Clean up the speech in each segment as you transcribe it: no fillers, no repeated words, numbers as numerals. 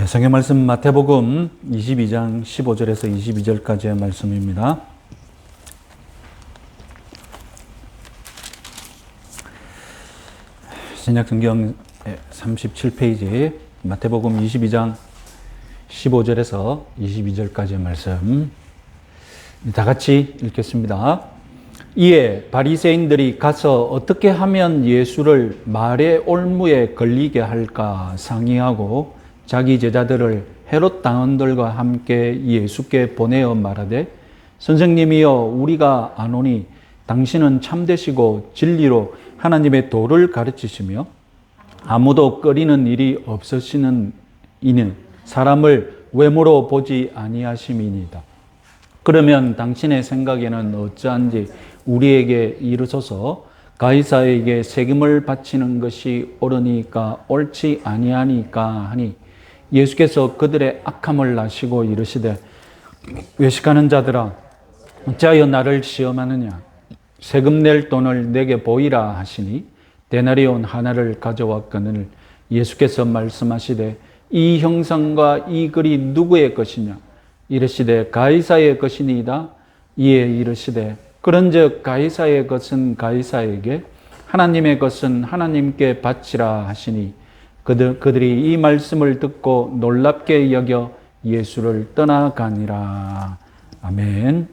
성경 말씀 마태복음 22장 15절에서 22절까지의 말씀입니다. 신약 성경 37페이지 마태복음 22장 15절에서 22절까지의 말씀 다 같이 읽겠습니다. 이에 바리새인들이 가서 어떻게 하면 예수를 말의 올무에 걸리게 할까 상의하고 자기 제자들을 헤롯 당원들과 함께 예수께 보내어 말하되 선생님이여 우리가 아노니 당신은 참되시고 진리로 하나님의 도를 가르치시며 아무도 꺼리는 일이 없으시는 이는 사람을 외모로 보지 아니하심이니이다. 그러면 당신의 생각에는 어찌한지 우리에게 이르소서 가이사에게 세금을 바치는 것이 옳으니까 옳지 아니하니까 하니 예수께서 그들의 악함을 아시고 이르시되 외식하는 자들아 어찌하여 나를 시험하느냐 세금 낼 돈을 내게 보이라 하시니 데나리온 하나를 가져왔거늘 예수께서 말씀하시되 이 형상과 이 글이 누구의 것이냐 이르시되 가이사의 것이니이다. 이에 이르시되 그런즉 가이사의 것은 가이사에게 하나님의 것은 하나님께 바치라 하시니 그들이 이 말씀을 듣고 놀랍게 여겨 예수를 떠나가니라. 아멘.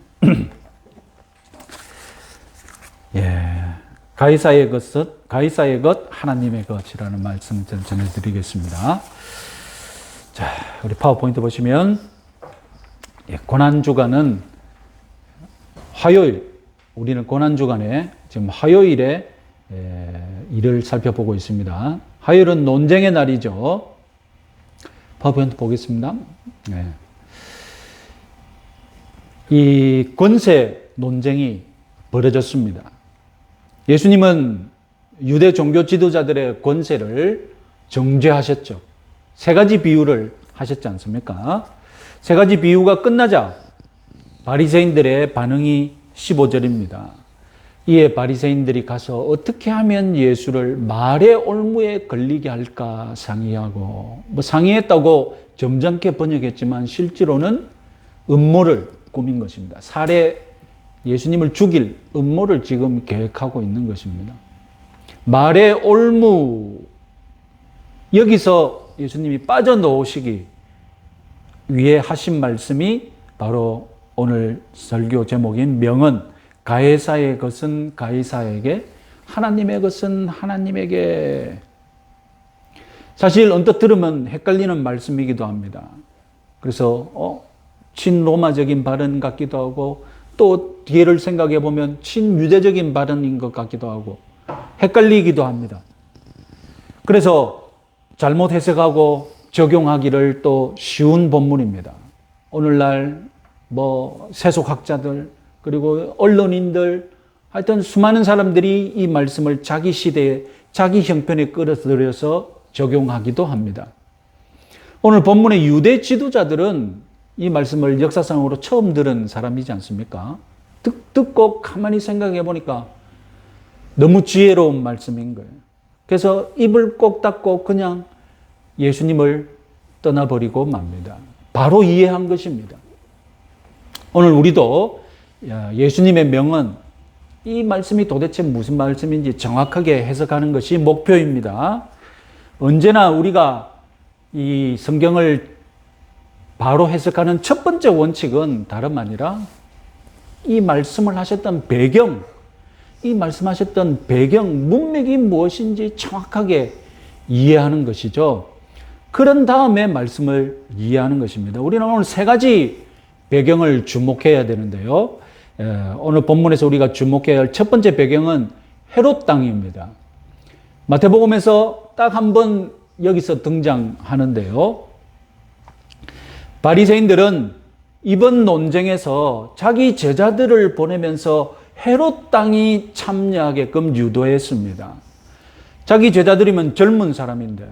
가이사의 것, 하나님의 것이라는 말씀 전해드리겠습니다. 자, 우리 파워포인트 보시면 고난주간은 화요일, 우리는 고난주간에 지금 화요일에 일을 살펴보고 있습니다. 화요일은 논쟁의 날이죠. 파워포인트 보겠습니다. 이 권세 논쟁이 벌어졌습니다. 예수님은 유대 종교 지도자들의 권세를 정죄하셨죠. 세 가지 비유를 하셨지 않습니까? 세 가지 비유가 끝나자 바리새인들의 반응이 15절입니다. 이에 바리새인들이 가서 어떻게 하면 예수를 말의 올무에 걸리게 할까 상의하고 상의했다고 점잖게 번역했지만 실제로는 음모를 꾸민 것입니다. 예수님을 죽일 음모를 지금 계획하고 있는 것입니다. 말의 올무, 여기서 예수님이 빠져나오시기 위해 하신 말씀이 바로 오늘 설교 제목인 명언 가이사의 것은 가이사에게 하나님의 것은 하나님에게. 사실 언뜻 들으면 헷갈리는 말씀이기도 합니다. 그래서 친로마적인 발언 같기도 하고 또 뒤를 생각해 보면 친유대적인 발언인 것 같기도 하고 헷갈리기도 합니다. 그래서 잘못 해석하고 적용하기를 또 쉬운 본문입니다. 오늘날 세속학자들 그리고 언론인들 하여튼 수많은 사람들이 이 말씀을 자기 시대에 자기 형편에 끌어들여서 적용하기도 합니다. 오늘 본문의 유대 지도자들은 이 말씀을 역사상으로 처음 들은 사람이지 않습니까? 듣고 가만히 생각해 보니까 너무 지혜로운 말씀인 거예요. 그래서 입을 꼭 닫고 그냥 예수님을 떠나버리고 맙니다. 바로 이해한 것입니다. 오늘 우리도 예수님의 명언, 이 말씀이 도대체 무슨 말씀인지 정확하게 해석하는 것이 목표입니다. 언제나 우리가 이 성경을 바로 해석하는 첫 번째 원칙은 다름 아니라 이 말씀을 하셨던 배경, 이 말씀하셨던 배경, 문맥이 무엇인지 정확하게 이해하는 것이죠. 그런 다음에 말씀을 이해하는 것입니다. 우리는 오늘 세 가지 배경을 주목해야 되는데요. 오늘 본문에서 우리가 주목해야 할 첫 번째 배경은 헤롯 땅입니다. 마태복음에서 딱 한 번 여기서 등장하는데요. 바리새인들은 이번 논쟁에서 자기 제자들을 보내면서 헤롯 땅이 참여하게끔 유도했습니다. 자기 제자들이면 젊은 사람인데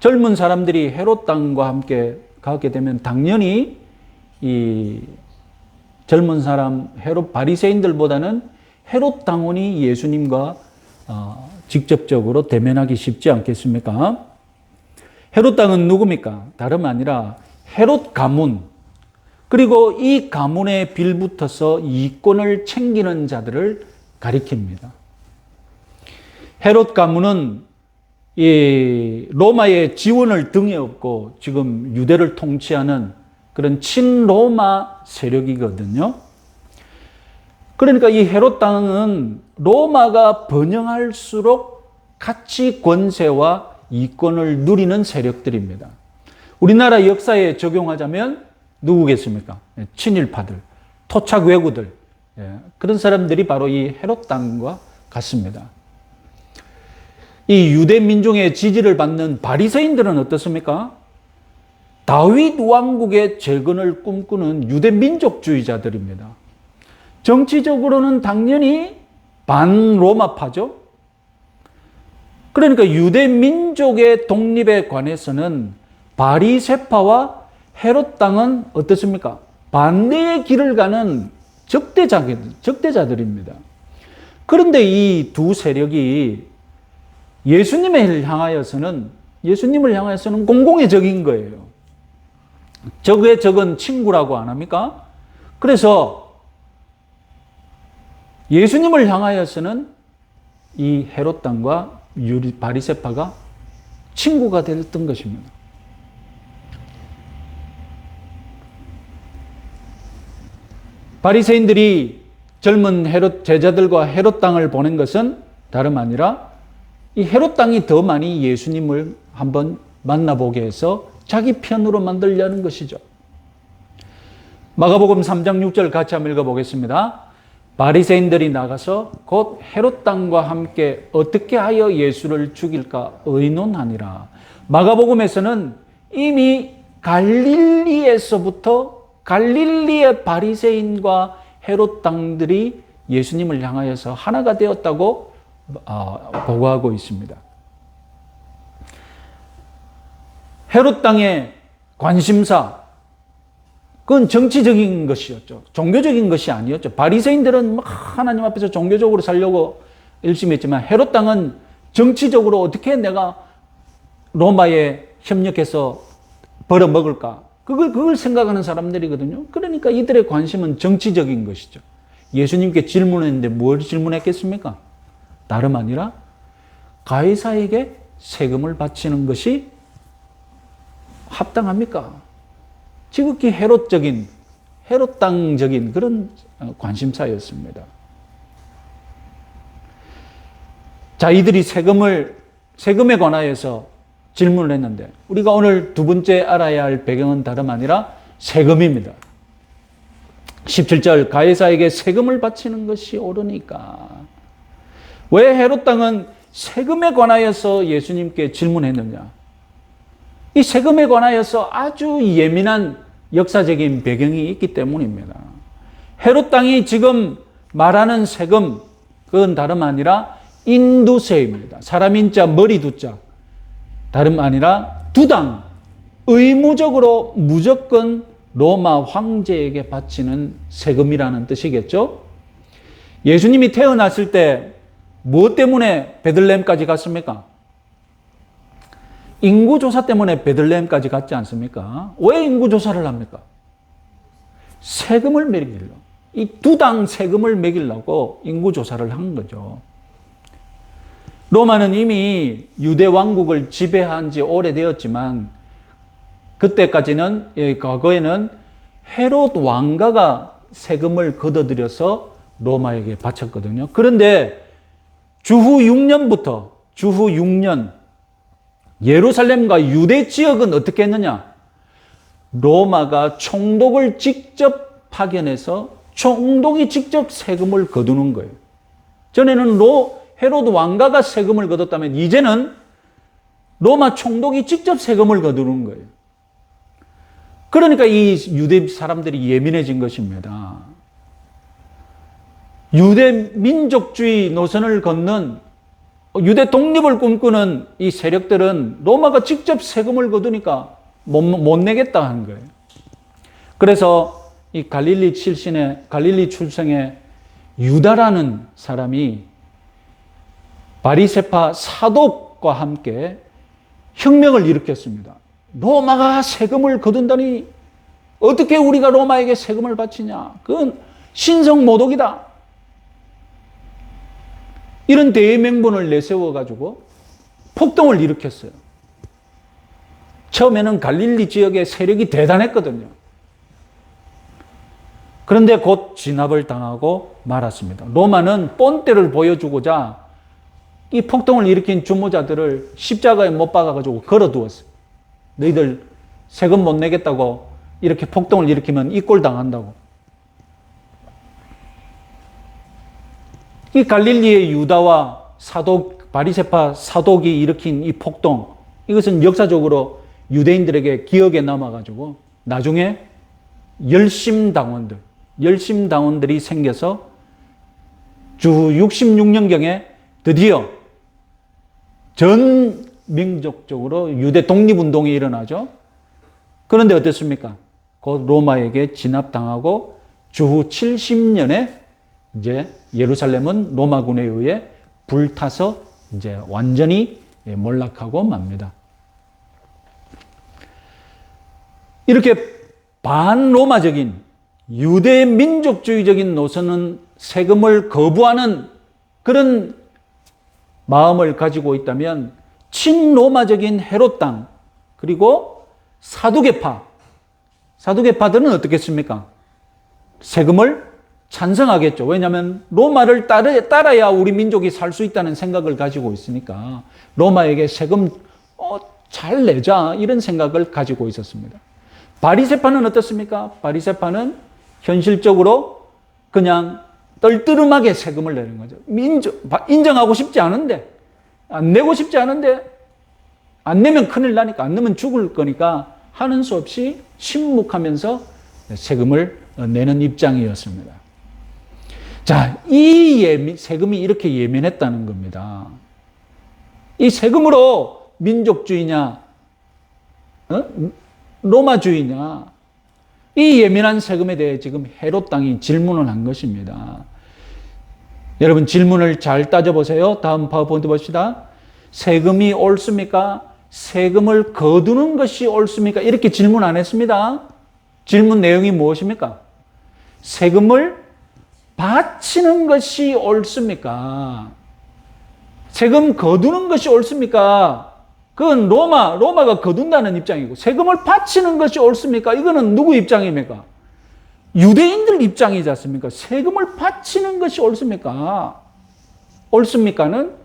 젊은 사람들이 헤롯 땅과 함께 가게 되면 당연히 이 젊은 사람 헤롯 바리새인들보다는 헤롯 당원이 예수님과 직접적으로 대면하기 쉽지 않겠습니까? 헤롯 땅은 누굽니까? 다름 아니라 헤롯 가문, 그리고 이 가문에 빌붙어서 이권을 챙기는 자들을 가리킵니다. 헤롯 가문은 이 로마의 지원을 등에 업고 지금 유대를 통치하는 그런 친로마 세력이거든요. 그러니까 이 헤롯 땅은 로마가 번영할수록 같이 권세와 이권을 누리는 세력들입니다. 우리나라 역사에 적용하자면 누구겠습니까? 친일파들, 토착 왜구들, 그런 사람들이 바로 이 헤롯 땅과 같습니다. 이 유대 민중의 지지를 받는 바리새인들은 어떻습니까? 다윗 왕국의 재건을 꿈꾸는 유대 민족주의자들입니다. 정치적으로는 당연히 반로마파죠. 그러니까 유대 민족의 독립에 관해서는 바리새파와 헤롯 땅은 어떻습니까? 반대의 길을 가는 적대자들입니다. 그런데 이 두 세력이 예수님을 향하여서는 공공의 적인 거예요. 적의 적은 친구라고 안 합니까? 그래서 예수님을 향하여서는 이 헤롯 땅과 바리새파가 친구가 됐던 것입니다. 바리새인들이 젊은 헤롯 제자들과 헤롯 땅을 보낸 것은 다름 아니라 이 헤롯 땅이 더 많이 예수님을 한번 만나보게 해서 자기 편으로 만들려는 것이죠. 마가복음 3장 6절 같이 한번 읽어보겠습니다. 바리새인들이 나가서 곧 헤롯 땅과 함께 어떻게 하여 예수를 죽일까 의논하니라. 마가복음에서는 이미 갈릴리에서부터 갈릴리의 바리새인과 헤롯 땅들이 예수님을 향하여서 하나가 되었다고 보고하고 있습니다. 헤롯 땅의 관심사, 그건 정치적인 것이었죠. 종교적인 것이 아니었죠. 바리새인들은 막 하나님 앞에서 종교적으로 살려고 열심히 했지만 헤롯 땅은 정치적으로 어떻게 내가 로마에 협력해서 벌어먹을까? 그걸 생각하는 사람들이거든요. 그러니까 이들의 관심은 정치적인 것이죠. 예수님께 질문했는데 뭘 질문했겠습니까? 다름 아니라 가이사에게 세금을 바치는 것이 합당합니까? 지극히 헤롯 땅적인 그런 관심사였습니다. 자, 이들이 세금에 관하여서 질문을 했는데 우리가 오늘 두 번째 알아야 할 배경은 다름 아니라 세금입니다. 17절 가이사에게 세금을 바치는 것이 옳으니까. 왜 헤롯 땅은 세금에 관하여서 예수님께 질문했느냐? 이 세금에 관하여서 아주 예민한 역사적인 배경이 있기 때문입니다. 헤롯 땅이 지금 말하는 세금, 그건 다름 아니라 인두세입니다. 사람 인자 머리 두자. 다름 아니라 두당, 의무적으로 무조건 로마 황제에게 바치는 세금이라는 뜻이겠죠. 예수님이 태어났을 때 무엇 때문에 베들레헴까지 갔습니까? 인구조사 때문에 베들레헴까지 갔지 않습니까? 왜 인구조사를 합니까? 세금을 매기려고. 이 두당 세금을 매기려고 인구조사를 한 거죠. 로마는 이미 유대 왕국을 지배한 지 오래되었지만 그때까지는, 과거에는 헤롯 왕가가 세금을 걷어들여서 로마에게 바쳤거든요. 그런데 주후 6년 예루살렘과 유대 지역은 어떻게 했느냐? 로마가 총독을 직접 파견해서 총독이 직접 세금을 거두는 거예요. 전에는 헤롯 왕가가 세금을 거뒀다면 이제는 로마 총독이 직접 세금을 거두는 거예요. 그러니까 이 유대 사람들이 예민해진 것입니다. 유대 민족주의 노선을 걷는 유대 독립을 꿈꾸는 이 세력들은 로마가 직접 세금을 거두니까 못 내겠다 하는 거예요. 그래서 이 갈릴리 출생의 유다라는 사람이 바리새파 사독과 함께 혁명을 일으켰습니다. 로마가 세금을 거둔다니 어떻게 우리가 로마에게 세금을 바치냐? 그건 신성모독이다. 이런 대명분을 내세워가지고 폭동을 일으켰어요. 처음에는 갈릴리 지역의 세력이 대단했거든요. 그런데 곧 진압을 당하고 말았습니다. 로마는 본때를 보여주고자 이 폭동을 일으킨 주모자들을 십자가에 못 박아가지고 걸어두었어요. 너희들 세금 못 내겠다고 이렇게 폭동을 일으키면 이 꼴 당한다고. 이 갈릴리의 유다와 사독, 바리새파 사독이 일으킨 이 폭동, 이것은 역사적으로 유대인들에게 기억에 남아가지고 나중에 열심당원들이 생겨서 주 66년경에 드디어 전 민족적으로 유대 독립운동이 일어나죠. 그런데 어떻습니까? 곧 로마에게 진압당하고 주후 70년에 이제 예루살렘은 로마군에 의해 불타서 이제 완전히 몰락하고 맙니다. 이렇게 반로마적인 유대 민족주의적인 노선은 세금을 거부하는 그런 마음을 가지고 있다면 친로마적인 헤롯 당 그리고 사두개파들은 어떻겠습니까? 세금을 찬성하겠죠. 왜냐하면 로마를 따라야 우리 민족이 살 수 있다는 생각을 가지고 있으니까 로마에게 세금 잘 내자 이런 생각을 가지고 있었습니다. 바리새파는 어떻습니까? 바리새파는 현실적으로 그냥 떨떠름하게 세금을 내는 거죠. 인정하고 싶지 않은데, 안 내고 싶지 않은데, 안 내면 큰일 나니까, 안 내면 죽을 거니까 하는 수 없이 침묵하면서 세금을 내는 입장이었습니다. 자, 이 세금이 이렇게 예민했다는 겁니다. 이 세금으로 민족주의냐, 로마주의냐, 이 예민한 세금에 대해 지금 헤롯 당이 질문을 한 것입니다. 여러분 질문을 잘 따져보세요. 다음 파워포인트 봅시다. 세금이 옳습니까? 세금을 거두는 것이 옳습니까? 이렇게 질문 안 했습니다. 질문 내용이 무엇입니까? 세금을 바치는 것이 옳습니까? 세금 거두는 것이 옳습니까? 그건 로마가 거둔다는 입장이고, 세금을 바치는 것이 옳습니까? 이거는 누구 입장입니까? 유대인들 입장이지 않습니까? 세금을 바치는 것이 옳습니까? 옳습니까는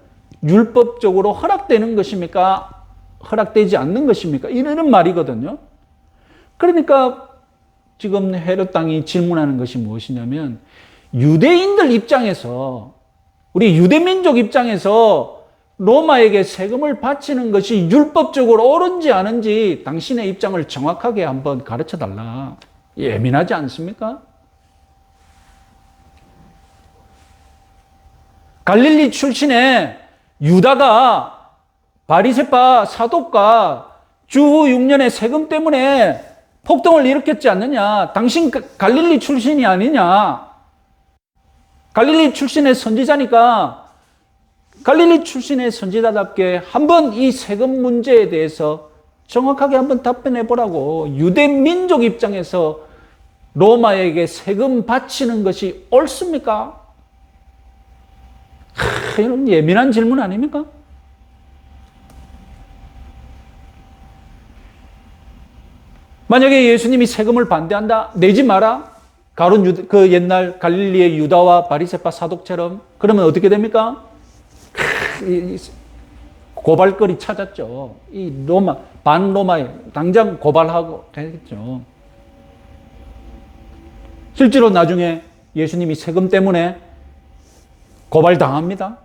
율법적으로 허락되는 것입니까? 허락되지 않는 것입니까? 이런 말이거든요. 그러니까 지금 헤롯 당이 질문하는 것이 무엇이냐면, 유대인들 입장에서, 우리 유대민족 입장에서 로마에게 세금을 바치는 것이 율법적으로 옳은지 아닌지 당신의 입장을 정확하게 한번 가르쳐 달라. 예민하지 않습니까? 갈릴리 출신의 유다가 바리새파 사독과 주후 6년의 세금 때문에 폭동을 일으켰지 않느냐? 당신 갈릴리 출신이 아니냐? 갈릴리 출신의 선지자니까 갈릴리 출신의 선지자답게 한번 이 세금 문제에 대해서 정확하게 한번 답변해 보라고. 유대 민족 입장에서 로마에게 세금 바치는 것이 옳습니까? 이런 예민한 질문 아닙니까? 만약에 예수님이 세금을 반대한다, 내지 마라. 그 옛날 갈릴리의 유다와 바리새파 사독처럼 그러면 어떻게 됩니까? 고발거리 찾았죠. 이 반로마에 당장 고발하고 되겠죠. 실제로 나중에 예수님이 세금 때문에 고발당합니다.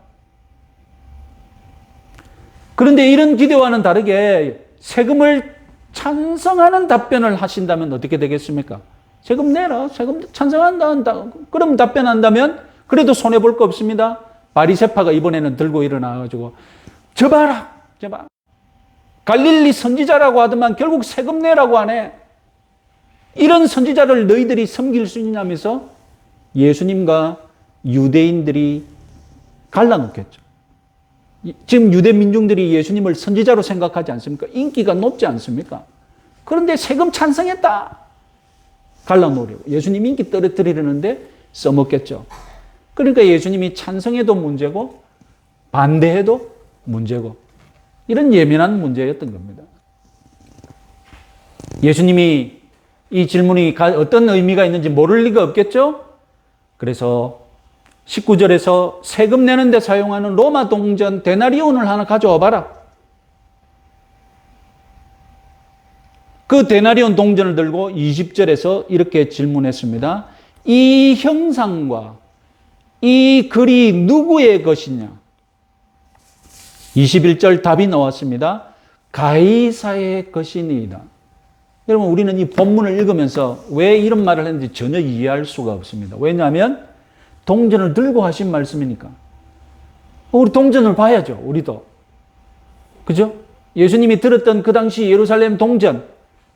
그런데 이런 기대와는 다르게 세금을 찬성하는 답변을 하신다면 어떻게 되겠습니까? 세금 내라. 세금 찬성한다. 그럼 답변한다면 그래도 손해볼 거 없습니다. 바리새파가 이번에는 들고 일어나가지고 저 봐라. 갈릴리 선지자라고 하더만 결국 세금 내라고 하네. 이런 선지자를 너희들이 섬길 수 있냐면서 예수님과 유대인들이 갈라놓겠죠. 지금 유대 민중들이 예수님을 선지자로 생각하지 않습니까? 인기가 높지 않습니까? 그런데 세금 찬성했다. 갈라놓으려고. 예수님 인기 떨어뜨리려는데 써먹겠죠. 그러니까 예수님이 찬성해도 문제고 반대해도 문제고 이런 예민한 문제였던 겁니다. 예수님이 이 질문이 어떤 의미가 있는지 모를 리가 없겠죠? 그래서 19절에서 세금 내는 데 사용하는 로마 동전 데나리온을 하나 가져와 봐라. 그 데나리온 동전을 들고 20절에서 이렇게 질문했습니다. 이 형상과 이 글이 누구의 것이냐? 21절 답이 나왔습니다. 가이사의 것이니이다. 여러분, 우리는 이 본문을 읽으면서 왜 이런 말을 했는지 전혀 이해할 수가 없습니다. 왜냐하면 동전을 들고 하신 말씀이니까. 우리 동전을 봐야죠, 우리도. 그죠? 예수님이 들었던 그 당시 예루살렘 동전,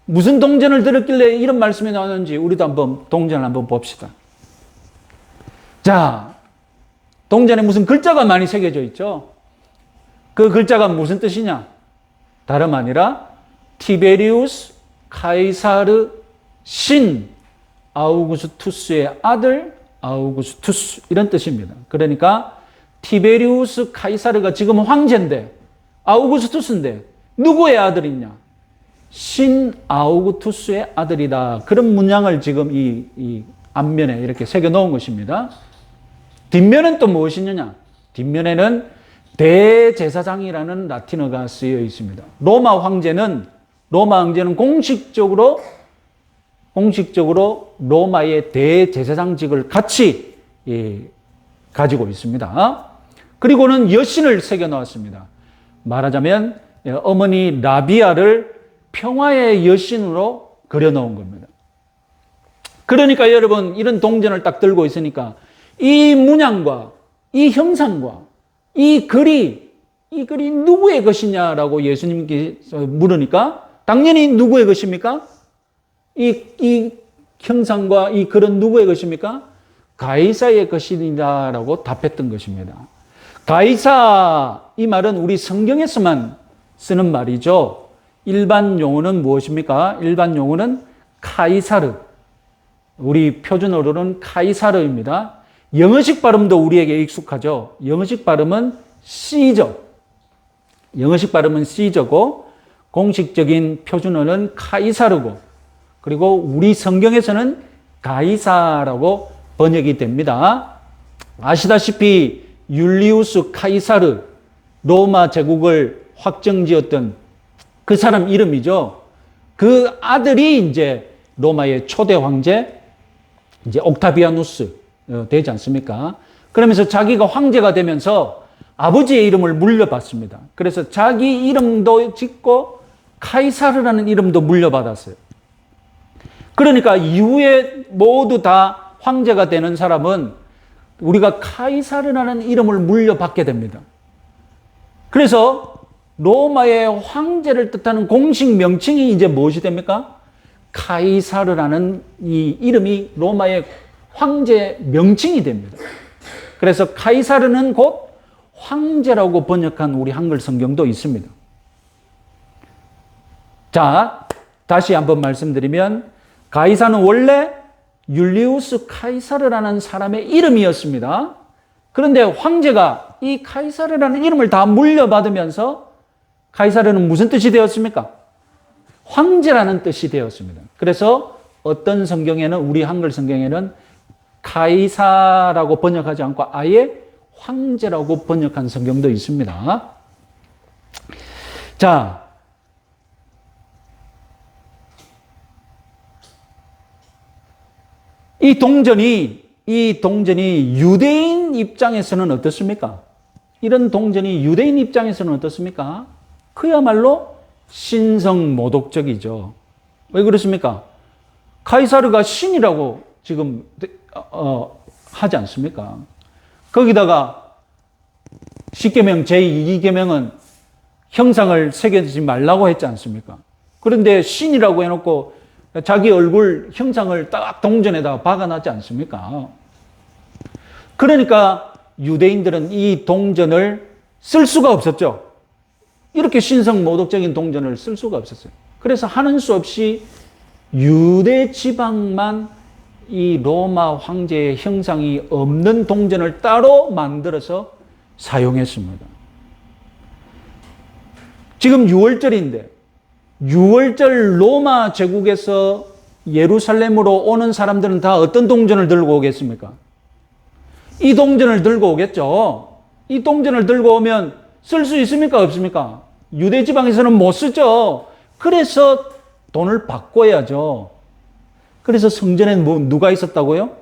무슨 동전을 들었길래 이런 말씀이 나오는지 우리도 한번 동전을 한번 봅시다. 자, 동전에 무슨 글자가 많이 새겨져 있죠? 그 글자가 무슨 뜻이냐? 다름 아니라 티베리우스 카이사르 신 아우구스투스의 아들 아우구스투스 이런 뜻입니다. 그러니까 티베리우스 카이사르가 지금 황제인데 아우구스투스인데 누구의 아들이냐? 신 아우구스투스의 아들이다. 그런 문양을 지금 이 앞면에 이렇게 새겨 놓은 것입니다. 뒷면은 또 무엇이냐? 뒷면에는 대제사장이라는 라틴어가 쓰여 있습니다. 로마 황제는 공식적으로 로마의 대제사장직을 같이 가지고 있습니다. 그리고는 여신을 새겨 놓았습니다. 말하자면 어머니 라비아를 평화의 여신으로 그려 놓은 겁니다. 그러니까 여러분, 이런 동전을 딱 들고 있으니까 이 문양과 이 형상과 이 글이 누구의 것이냐라고 예수님께서 물으니까 당연히 누구의 것입니까? 이 형상과 이 글은 누구의 것입니까? 가이사의 것이다라고 답했던 것입니다. 가이사, 이 말은 우리 성경에서만 쓰는 말이죠. 일반 용어는 무엇입니까? 일반 용어는 카이사르. 우리 표준어로는 카이사르입니다. 영어식 발음도 우리에게 익숙하죠. 영어식 발음은 C죠. 영어식 발음은 C저고 공식적인 표준어는 카이사르고 그리고 우리 성경에서는 가이사라고 번역이 됩니다. 아시다시피 율리우스 카이사르, 로마 제국을 확정지었던 그 사람 이름이죠. 그 아들이 이제 로마의 초대 황제 이제 옥타비아누스 되지 않습니까? 그러면서 자기가 황제가 되면서 아버지의 이름을 물려받습니다. 그래서 자기 이름도 짓고 카이사르라는 이름도 물려받았어요. 그러니까 이후에 모두 다 황제가 되는 사람은 우리가 카이사르라는 이름을 물려받게 됩니다. 그래서 로마의 황제를 뜻하는 공식 명칭이 이제 무엇이 됩니까? 카이사르라는 이 이름이 로마의 황제 명칭이 됩니다. 그래서 카이사르는 곧 황제라고 번역한 우리 한글 성경도 있습니다. 자, 다시 한번 말씀드리면 가이사는 원래 율리우스 카이사르라는 사람의 이름이었습니다. 그런데 황제가 이 카이사르라는 이름을 다 물려받으면서 카이사르는 무슨 뜻이 되었습니까? 황제라는 뜻이 되었습니다. 그래서 어떤 성경에는, 우리 한글 성경에는 카이사라고 번역하지 않고 아예 황제라고 번역한 성경도 있습니다. 자, 이 동전이 유대인 입장에서는 어떻습니까? 이런 동전이 유대인 입장에서는 어떻습니까? 그야말로 신성모독적이죠. 왜 그렇습니까? 카이사르가 신이라고 지금 하지 않습니까? 거기다가 10계명 제2계명은 형상을 새기지 말라고 했지 않습니까? 그런데 신이라고 해놓고 자기 얼굴 형상을 딱 동전에다 박아놨지 않습니까? 그러니까 유대인들은 이 동전을 쓸 수가 없었죠. 이렇게 신성모독적인 동전을 쓸 수가 없었어요. 그래서 하는 수 없이 유대 지방만 이 로마 황제의 형상이 없는 동전을 따로 만들어서 사용했습니다. 지금 6월절인데 6월절 로마 제국에서 예루살렘으로 오는 사람들은 다 어떤 동전을 들고 오겠습니까? 이 동전을 들고 오겠죠. 이 동전을 들고 오면 쓸 수 있습니까? 없습니까? 유대 지방에서는 못 쓰죠. 그래서 돈을 바꿔야죠. 그래서 성전에 누가 있었다고요?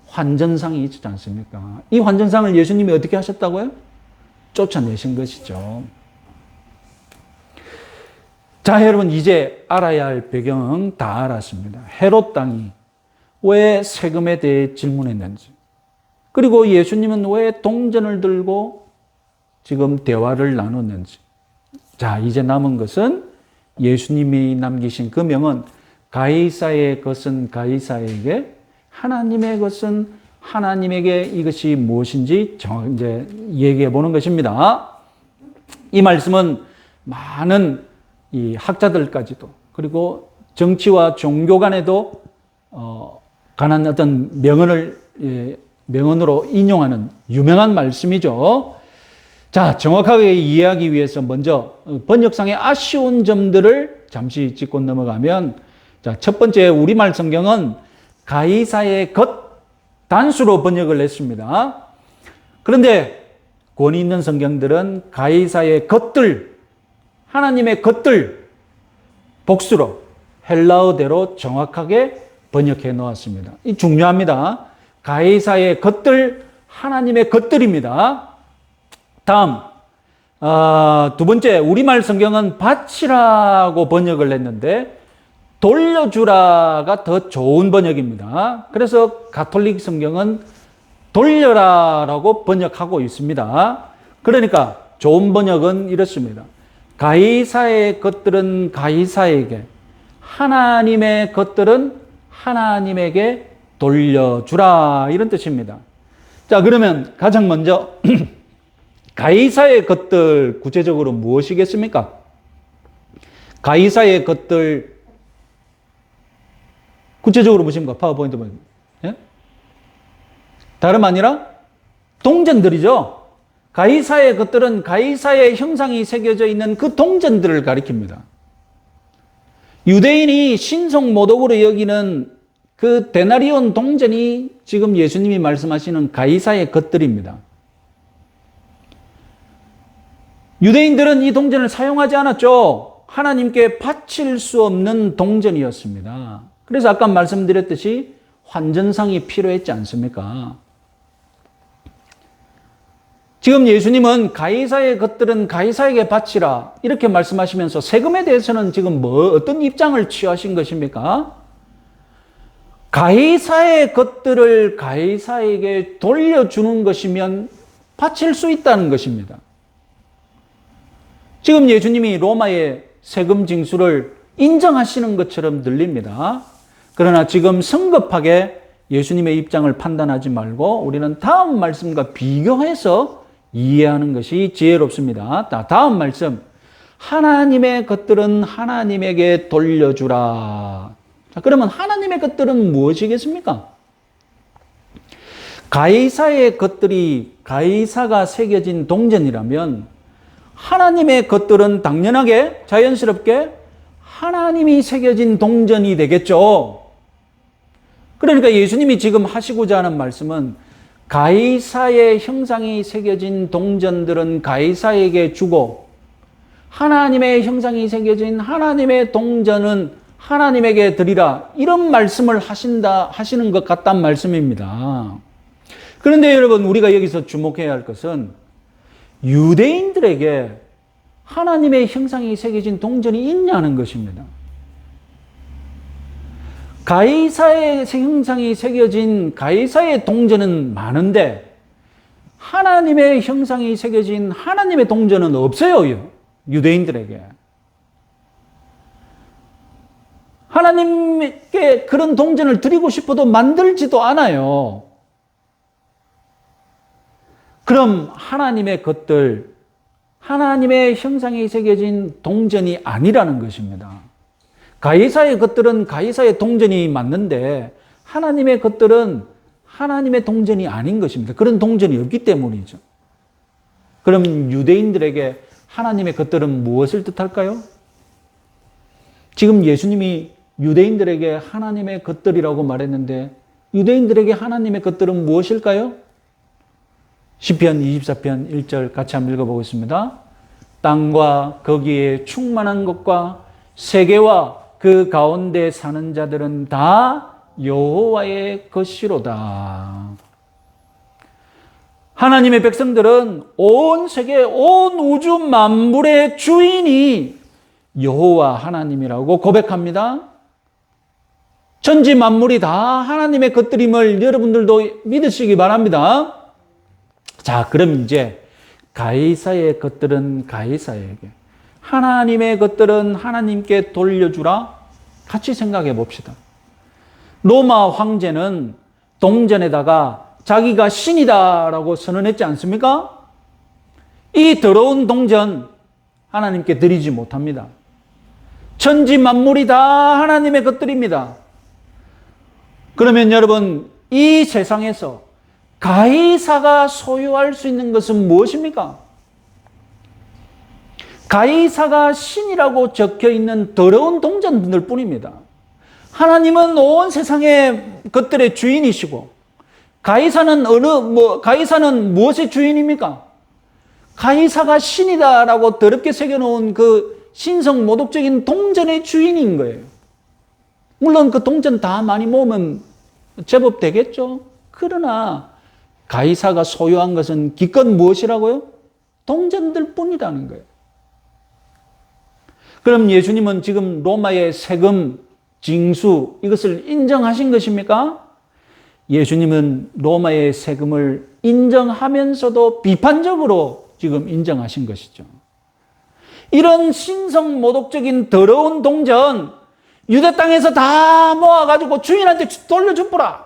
환전상이 있지 않습니까? 이 환전상을 예수님이 어떻게 하셨다고요? 쫓아내신 것이죠. 자, 여러분 이제 알아야 할 배경은 다 알았습니다. 헤롯 땅이 왜 세금에 대해 질문했는지, 그리고 예수님은 왜 동전을 들고 지금 대화를 나눴는지. 자, 이제 남은 것은 예수님이 남기신 그 명은 가이사의 것은 가이사에게, 하나님의 것은 하나님에게, 이것이 무엇인지 이제 얘기해 보는 것입니다. 이 말씀은 많은 이 학자들까지도, 그리고 정치와 종교 간에도 관한 어떤 명언으로 인용하는 유명한 말씀이죠. 자, 정확하게 이해하기 위해서 먼저 번역상의 아쉬운 점들을 잠시 짚고 넘어가면, 자, 첫 번째 우리말 성경은 가이사의 것 단수로 번역을 했습니다. 그런데 권위 있는 성경들은 가이사의 것들, 하나님의 것들 복수로 헬라어대로 정확하게 번역해 놓았습니다. 이 중요합니다. 가이사의 것들, 하나님의 것들입니다. 다음, 두 번째 우리말 성경은 바치라고 번역을 했는데 돌려주라가 더 좋은 번역입니다. 그래서 가톨릭 성경은 돌려라라고 번역하고 있습니다. 그러니까 좋은 번역은 이렇습니다. 가이사의 것들은 가이사에게, 하나님의 것들은 하나님에게 돌려주라, 이런 뜻입니다. 자, 그러면 가장 먼저 가이사의 것들 구체적으로 무엇이겠습니까? 가이사의 것들 구체적으로 무엇입니까? 파워포인트 보여주세요. 예? 다름 아니라 동전들이죠. 가이사의 것들은 가이사의 형상이 새겨져 있는 그 동전들을 가리킵니다. 유대인이 신성모독으로 여기는 그 데나리온 동전이 지금 예수님이 말씀하시는 가이사의 것들입니다. 유대인들은 이 동전을 사용하지 않았죠. 하나님께 바칠 수 없는 동전이었습니다. 그래서 아까 말씀드렸듯이 환전상이 필요했지 않습니까? 지금 예수님은 가이사의 것들은 가이사에게 바치라, 이렇게 말씀하시면서 세금에 대해서는 지금 어떤 입장을 취하신 것입니까? 가이사의 것들을 가이사에게 돌려주는 것이면 바칠 수 있다는 것입니다. 지금 예수님이 로마의 세금 징수를 인정하시는 것처럼 들립니다. 그러나 지금 성급하게 예수님의 입장을 판단하지 말고 우리는 다음 말씀과 비교해서 이해하는 것이 지혜롭습니다. 다음 말씀, 하나님의 것들은 하나님에게 돌려주라. 자, 그러면 하나님의 것들은 무엇이겠습니까? 가이사의 것들이 가이사가 새겨진 동전이라면 하나님의 것들은 당연하게 자연스럽게 하나님이 새겨진 동전이 되겠죠. 그러니까 예수님이 지금 하시고자 하는 말씀은 가이사의 형상이 새겨진 동전들은 가이사에게 주고 하나님의 형상이 새겨진 하나님의 동전은 하나님에게 드리라, 이런 말씀을 하시는 것 같단 말씀입니다. 그런데 여러분, 우리가 여기서 주목해야 할 것은 유대인들에게 하나님의 형상이 새겨진 동전이 있냐는 것입니다. 가이사의 형상이 새겨진 가이사의 동전은 많은데 하나님의 형상이 새겨진 하나님의 동전은 없어요, 유대인들에게. 하나님께 그런 동전을 드리고 싶어도 만들지도 않아요. 그럼 하나님의 것들, 하나님의 형상에 새겨진 동전이 아니라는 것입니다. 가이사의 것들은 가이사의 동전이 맞는데 하나님의 것들은 하나님의 동전이 아닌 것입니다. 그런 동전이 없기 때문이죠. 그럼 유대인들에게 하나님의 것들은 무엇을 뜻할까요? 지금 예수님이 유대인들에게 하나님의 것들이라고 말했는데 유대인들에게 하나님의 것들은 무엇일까요? 시편 24편 1절 같이 한번 읽어보겠습니다. 땅과 거기에 충만한 것과 세계와 그 가운데 사는 자들은 다 여호와의 것이로다. 하나님의 백성들은 온 세계, 온 우주 만물의 주인이 여호와 하나님이라고 고백합니다. 천지 만물이 다 하나님의 것들임을 여러분들도 믿으시기 바랍니다. 자, 그럼 이제 가이사의 것들은 가이사에게, 하나님의 것들은 하나님께 돌려주라. 같이 생각해 봅시다. 로마 황제는 동전에다가 자기가 신이다라고 선언했지 않습니까? 이 더러운 동전 하나님께 드리지 못합니다. 천지 만물이 다 하나님의 것들입니다. 그러면 여러분, 이 세상에서 가이사가 소유할 수 있는 것은 무엇입니까? 가이사가 신이라고 적혀 있는 더러운 동전들 뿐입니다. 하나님은 온 세상의 것들의 주인이시고, 가이사는 무엇의 주인입니까? 가이사가 신이다라고 더럽게 새겨놓은 그 신성 모독적인 동전의 주인인 거예요. 물론 그 동전 다 많이 모으면 제법 되겠죠. 그러나 가이사가 소유한 것은 기껏 무엇이라고요? 동전들 뿐이라는 거예요. 그럼 예수님은 지금 로마의 세금, 징수 이것을 인정하신 것입니까? 예수님은 로마의 세금을 인정하면서도 비판적으로 지금 인정하신 것이죠. 이런 신성 모독적인 더러운 동전 유대 땅에서 다 모아가지고 주인한테 돌려주보라.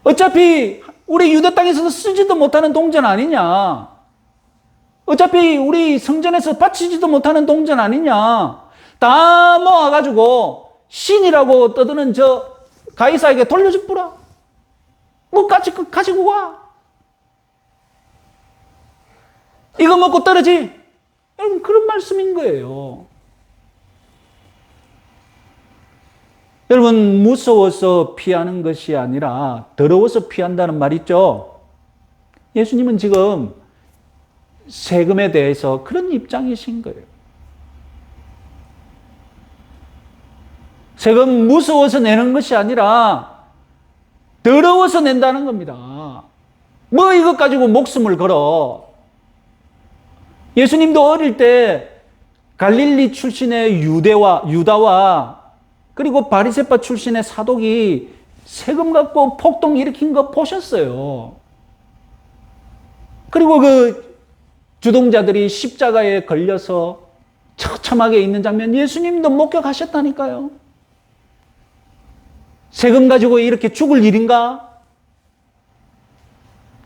어차피 우리 유대 땅에서 쓰지도 못하는 동전 아니냐. 어차피 우리 성전에서 바치지도 못하는 동전 아니냐. 다 모아가지고 신이라고 떠드는 저 가이사에게 돌려주보라. 뭐 가지고 와. 이거 먹고 떨어지. 여러분, 그런 말씀인 거예요. 여러분, 무서워서 피하는 것이 아니라 더러워서 피한다는 말 있죠? 예수님은 지금 세금에 대해서 그런 입장이신 거예요. 세금 무서워서 내는 것이 아니라 더러워서 낸다는 겁니다. 뭐 이것 가지고 목숨을 걸어. 예수님도 어릴 때 갈릴리 출신의 유다와 그리고 바리새파 출신의 사독이 세금 갖고 폭동 일으킨 거 보셨어요. 그리고 그 주동자들이 십자가에 걸려서 처참하게 있는 장면 예수님도 목격하셨다니까요. 세금 가지고 이렇게 죽을 일인가?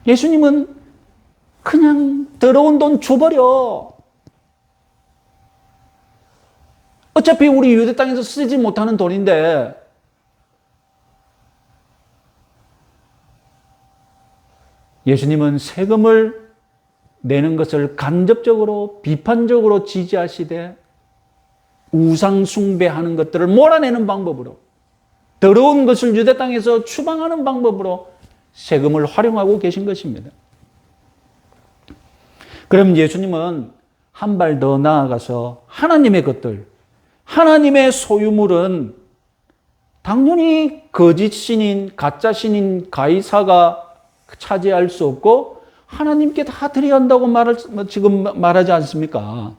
예수님은 그냥 더러운 돈 줘버려. 어차피 우리 유대 땅에서 쓰지 못하는 돈인데 예수님은 세금을 내는 것을 간접적으로 비판적으로 지지하시되 우상 숭배하는 것들을 몰아내는 방법으로 더러운 것을 유대 땅에서 추방하는 방법으로 세금을 활용하고 계신 것입니다. 그럼 예수님은 한 발 더 나아가서 하나님의 것들, 하나님의 소유물은 당연히 거짓 신인, 가짜 신인 가이사가 차지할 수 없고 하나님께 다 드려야 한다고 지금 말하지 않습니까?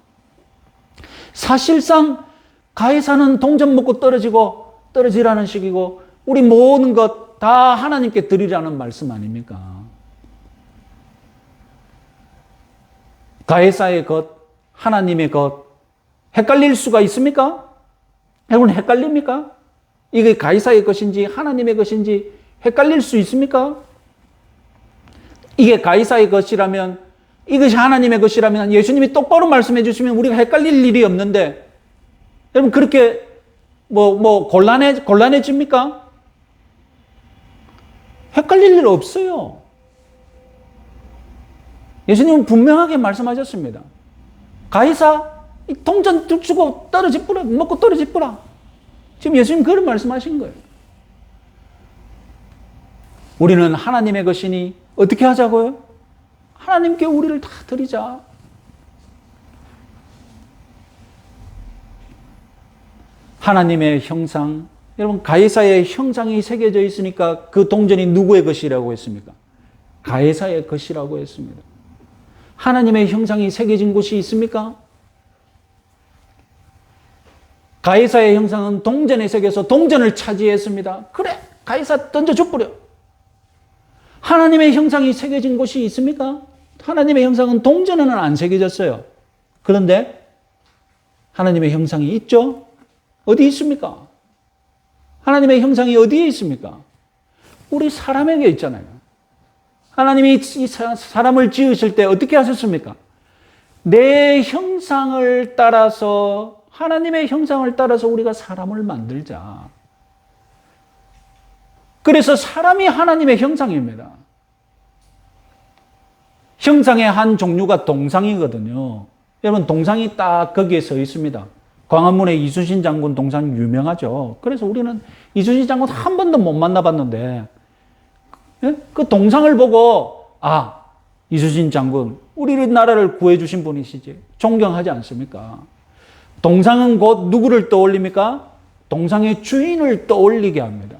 사실상 가이사는 동전 먹고 떨어지라는 식이고 우리 모든 것 다 하나님께 드리라는 말씀 아닙니까? 가이사의 것, 하나님의 것 헷갈릴 수가 있습니까? 여러분 헷갈립니까? 이게 가이사의 것인지 하나님의 것인지 헷갈릴 수 있습니까? 이게 가이사의 것이라면 이것이 하나님의 것이라면 예수님이 똑바로 말씀해 주시면 우리가 헷갈릴 일이 없는데, 여러분 그렇게 곤란해집니까? 헷갈릴 일 없어요. 예수님은 분명하게 말씀하셨습니다. 가이사 동전 뚝 주고 떨어지 뿌라, 먹고 떨어지 뿌라. 지금 예수님 그런 말씀하신 거예요. 우리는 하나님의 것이니 어떻게 하자고요? 하나님께 우리를 다 드리자. 하나님의 형상, 여러분 가이사의 형상이 새겨져 있으니까 그 동전이 누구의 것이라고 했습니까? 가이사의 것이라고 했습니다. 하나님의 형상이 새겨진 곳이 있습니까? 가이사의 형상은 동전에 새겨서 동전을 차지했습니다. 그래, 가이사 던져줘 버려. 하나님의 형상이 새겨진 곳이 있습니까? 하나님의 형상은 동전에는 안 새겨졌어요. 그런데 하나님의 형상이 있죠? 어디 있습니까? 하나님의 형상이 어디에 있습니까? 우리 사람에게 있잖아요. 하나님이 이 사람을 지으실 때 어떻게 하셨습니까? 내 형상을 따라서, 하나님의 형상을 따라서 우리가 사람을 만들자. 그래서 사람이 하나님의 형상입니다. 형상의 한 종류가 동상이거든요. 여러분 동상이 딱 거기에 서 있습니다. 광화문의 이순신 장군 동상 유명하죠. 그래서 우리는 이순신 장군 한 번도 못 만나봤는데 그 동상을 보고 이순신 장군 우리나라를 구해주신 분이시지 존경하지 않습니까? 동상은 곧 누구를 떠올립니까? 동상의 주인을 떠올리게 합니다.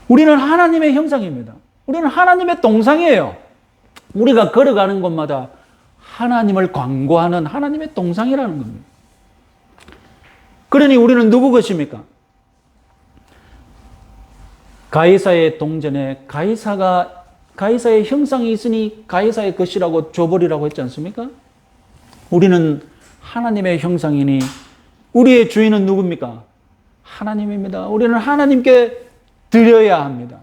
우리는 하나님의 형상입니다. 우리는 하나님의 동상이에요. 우리가 걸어가는 곳마다 하나님을 광고하는 하나님의 동상이라는 겁니다. 그러니 우리는 누구 것입니까? 가이사의 동전에 가이사의 형상이 있으니 가이사의 것이라고 줘버리라고 했지 않습니까? 우리는 하나님의 형상이니 우리의 주인은 누굽니까? 하나님입니다. 우리는 하나님께 드려야 합니다.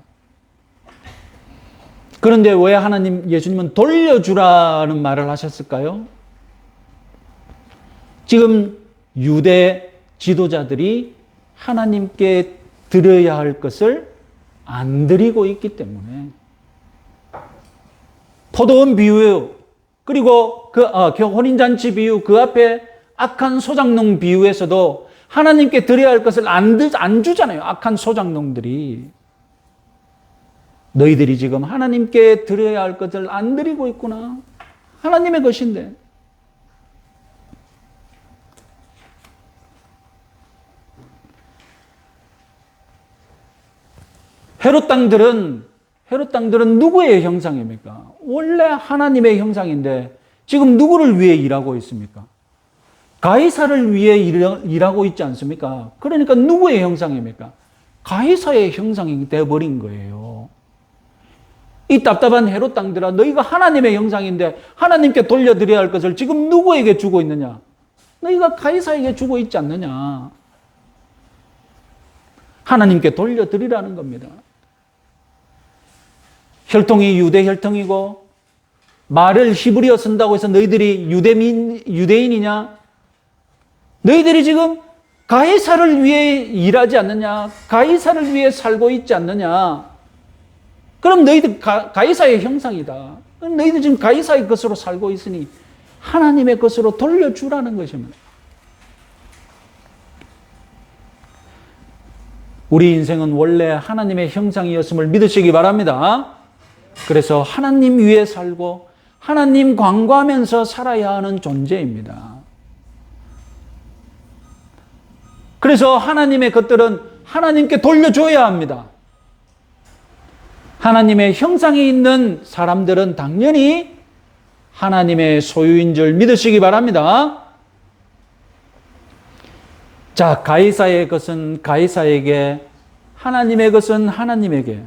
그런데 왜 예수님은 돌려주라는 말을 하셨을까요? 지금 유대 지도자들이 하나님께 드려야 할 것을 안 드리고 있기 때문에. 포도원 비유, 그리고 혼인잔치 비유, 그 앞에 악한 소작농 비유에서도 하나님께 드려야 할 것을 안 주잖아요. 악한 소작농들이. 너희들이 지금 하나님께 드려야 할 것을 안 드리고 있구나. 하나님의 것인데. 헤롯 땅들은 누구의 형상입니까? 원래 하나님의 형상인데 지금 누구를 위해 일하고 있습니까? 가이사를 위해 일하고 있지 않습니까? 그러니까 누구의 형상입니까? 가이사의 형상이 되어버린 거예요. 이 답답한 헤롯 땅들아, 너희가 하나님의 형상인데 하나님께 돌려드려야 할 것을 지금 누구에게 주고 있느냐? 너희가 가이사에게 주고 있지 않느냐? 하나님께 돌려드리라는 겁니다. 혈통이 유대 혈통이고 말을 히브리어 쓴다고 해서 너희들이 유대인이냐? 너희들이 지금 가이사를 위해 일하지 않느냐? 가이사를 위해 살고 있지 않느냐? 그럼 너희들 가이사의 형상이다. 너희들 지금 가이사의 것으로 살고 있으니 하나님의 것으로 돌려주라는 것입니다. 우리 인생은 원래 하나님의 형상이었음을 믿으시기 바랍니다. 그래서 하나님 위에 살고 하나님 광고하면서 살아야 하는 존재입니다. 그래서 하나님의 것들은 하나님께 돌려줘야 합니다. 하나님의 형상이 있는 사람들은 당연히 하나님의 소유인 줄 믿으시기 바랍니다. 자, 가이사의 것은 가이사에게, 하나님의 것은 하나님에게.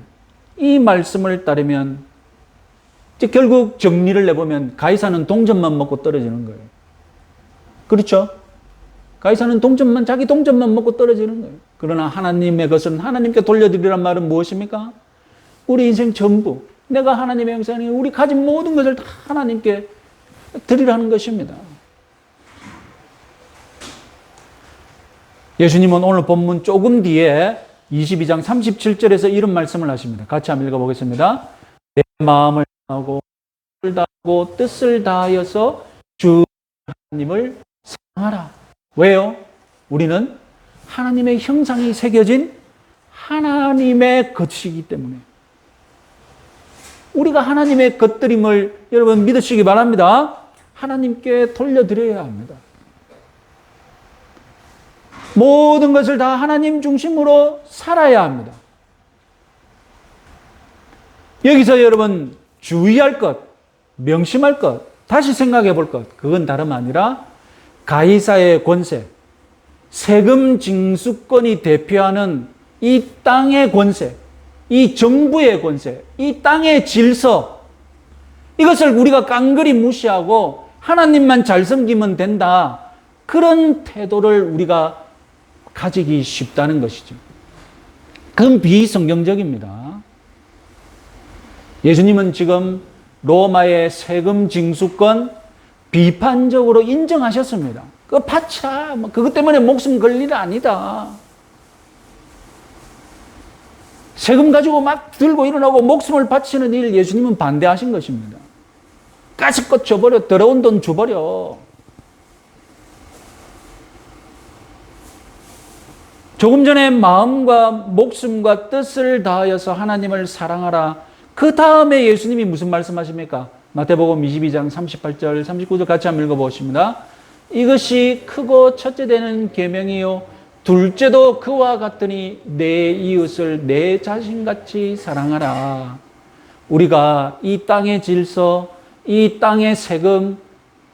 이 말씀을 따르면 이제 결국 정리를 내보면 가이사는 동전만 먹고 떨어지는 거예요. 그렇죠? 가이사는 자기 동전만 먹고 떨어지는 거예요. 그러나 하나님의 것은 하나님께 돌려드리란 말은 무엇입니까? 우리 인생 전부, 내가 하나님의 형상이 우리 가진 모든 것을 다 하나님께 드리라는 것입니다. 예수님은 오늘 본문 조금 뒤에 22장 37절에서 이런 말씀을 하십니다. 같이 한번 읽어보겠습니다. 내 마음을 다하고 뜻을 다하여서 주 하나님을 사랑하라. 왜요? 우리는 하나님의 형상이 새겨진 하나님의 것이기 때문에 우리가 하나님의 것들임을 여러분 믿으시기 바랍니다. 하나님께 돌려드려야 합니다. 모든 것을 다 하나님 중심으로 살아야 합니다. 여기서 여러분 주의할 것, 명심할 것, 다시 생각해 볼 것, 그건 다름 아니라 가이사의 권세, 세금 징수권이 대표하는 이 땅의 권세, 이 정부의 권세, 이 땅의 질서, 이것을 우리가 깡그리 무시하고 하나님만 잘 섬기면 된다. 그런 태도를 우리가 가지기 쉽다는 것이죠. 그건 비성경적입니다. 예수님은 지금 로마의 세금 징수권 비판적으로 인정하셨습니다. 그거 파차, 그것 때문에 목숨 걸 일 아니다. 세금 가지고 막 들고 일어나고 목숨을 바치는 일 예수님은 반대하신 것입니다. 가시껏 줘버려, 더러운 돈 줘버려. 조금 전에 마음과 목숨과 뜻을 다하여서 하나님을 사랑하라. 그 다음에 예수님이 무슨 말씀하십니까? 마태복음 22장 38절, 39절 같이 한번 읽어보십니다. 이것이 크고 첫째 되는 계명이요 둘째도 그와 같으니 내 이웃을 내 자신같이 사랑하라. 우리가 이 땅의 질서, 이 땅의 세금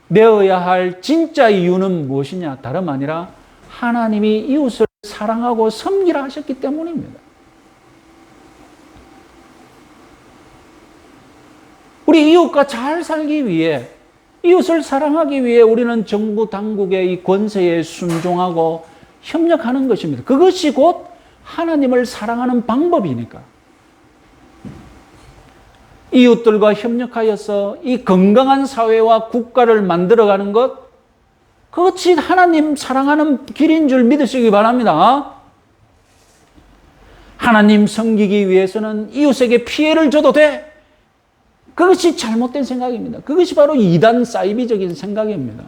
내어야 할 진짜 이유는 무엇이냐? 다름 아니라 하나님이 이웃을 사랑하고 섬기라 하셨기 때문입니다. 우리 이웃과 잘 살기 위해, 이웃을 사랑하기 위해 우리는 정부 당국의 이 권세에 순종하고 협력하는 것입니다. 그것이 곧 하나님을 사랑하는 방법이니까. 이웃들과 협력하여서 이 건강한 사회와 국가를 만들어가는 것, 그것이 하나님 사랑하는 길인 줄 믿으시기 바랍니다. 하나님 섬기기 위해서는 이웃에게 피해를 줘도 돼. 그것이 잘못된 생각입니다. 그것이 바로 이단 사이비적인 생각입니다.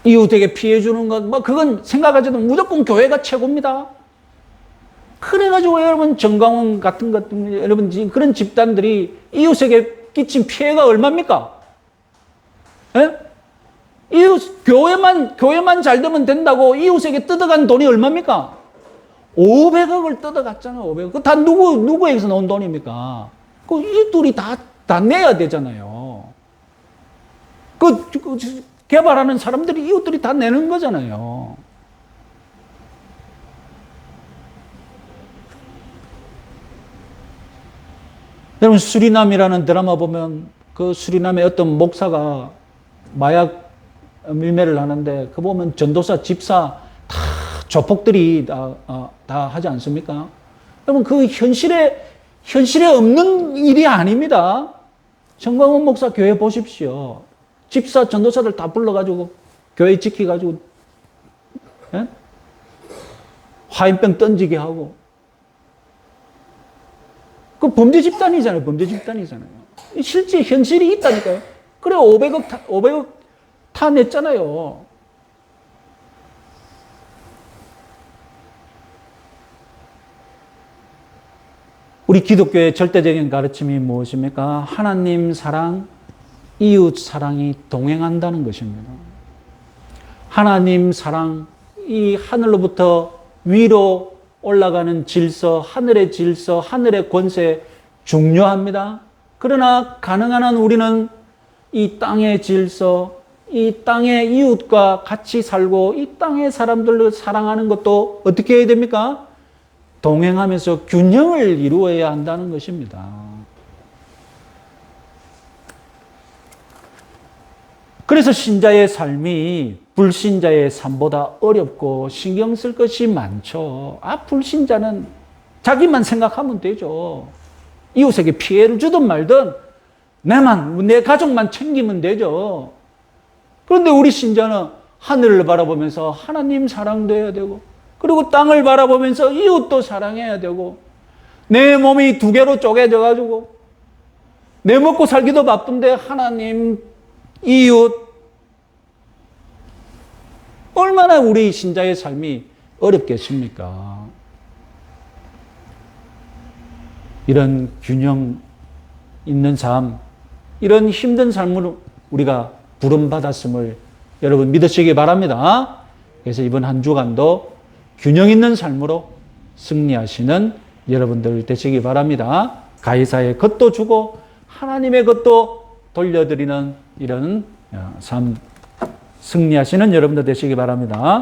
이웃에게 피해 주는 것, 그건 생각하셔도 무조건 교회가 최고입니다. 그래가지고 여러분 정강원 같은 것, 여러분 그런 집단들이 이웃에게 끼친 피해가 얼마입니까? 예? 이웃, 교회만 잘 되면 된다고 이웃에게 뜯어간 돈이 얼마입니까? 500억을 뜯어갔잖아요, 500억. 그거 다 누구에게서 나온 돈입니까? 그 이웃들이 다 내야 되잖아요. 그 개발하는 사람들이, 이웃들이 다 내는 거잖아요. 여러분, 수리남이라는 드라마 보면 그 수리남의 어떤 목사가 마약 밀매를 하는데 그 보면 전도사, 집사 다 조폭들이 다 하지 않습니까? 여러분, 그 현실에 없는 일이 아닙니다. 정광훈 목사 교회 보십시오. 집사, 전도사들 다 불러가지고 교회 지키가지고 예? 화인병 던지게 하고, 그 범죄 집단이잖아요. 범죄 집단이잖아요. 실제 현실이 있다니까요. 그래 500억 다 냈잖아요. 우리 기독교의 절대적인 가르침이 무엇입니까? 하나님 사랑, 이웃 사랑이 동행한다는 것입니다. 하나님 사랑, 이 하늘로부터 위로 올라가는 질서, 하늘의 질서, 하늘의 권세 중요합니다. 그러나 가능한 한 우리는 이 땅의 질서, 이 땅의 이웃과 같이 살고 이 땅의 사람들을 사랑하는 것도 어떻게 해야 됩니까? 동행하면서 균형을 이루어야 한다는 것입니다. 그래서 신자의 삶이 불신자의 삶보다 어렵고 신경 쓸 것이 많죠. 불신자는 자기만 생각하면 되죠. 이웃에게 피해를 주든 말든 내 가족만 챙기면 되죠. 그런데 우리 신자는 하늘을 바라보면서 하나님 사랑도 해야 되고, 그리고 땅을 바라보면서 이웃도 사랑해야 되고, 내 몸이 두 개로 쪼개져 가지고 내 먹고 살기도 바쁜데 하나님, 이웃, 얼마나 우리 신자의 삶이 어렵겠습니까? 이런 균형 있는 삶, 이런 힘든 삶으로 우리가 부름받았음을 여러분 믿으시기 바랍니다. 그래서 이번 한 주간도 균형 있는 삶으로 승리하시는 여러분들 되시기 바랍니다. 가이사의 것도 주고 하나님의 것도 돌려드리는 이런 삶 승리하시는 여러분들 되시기 바랍니다.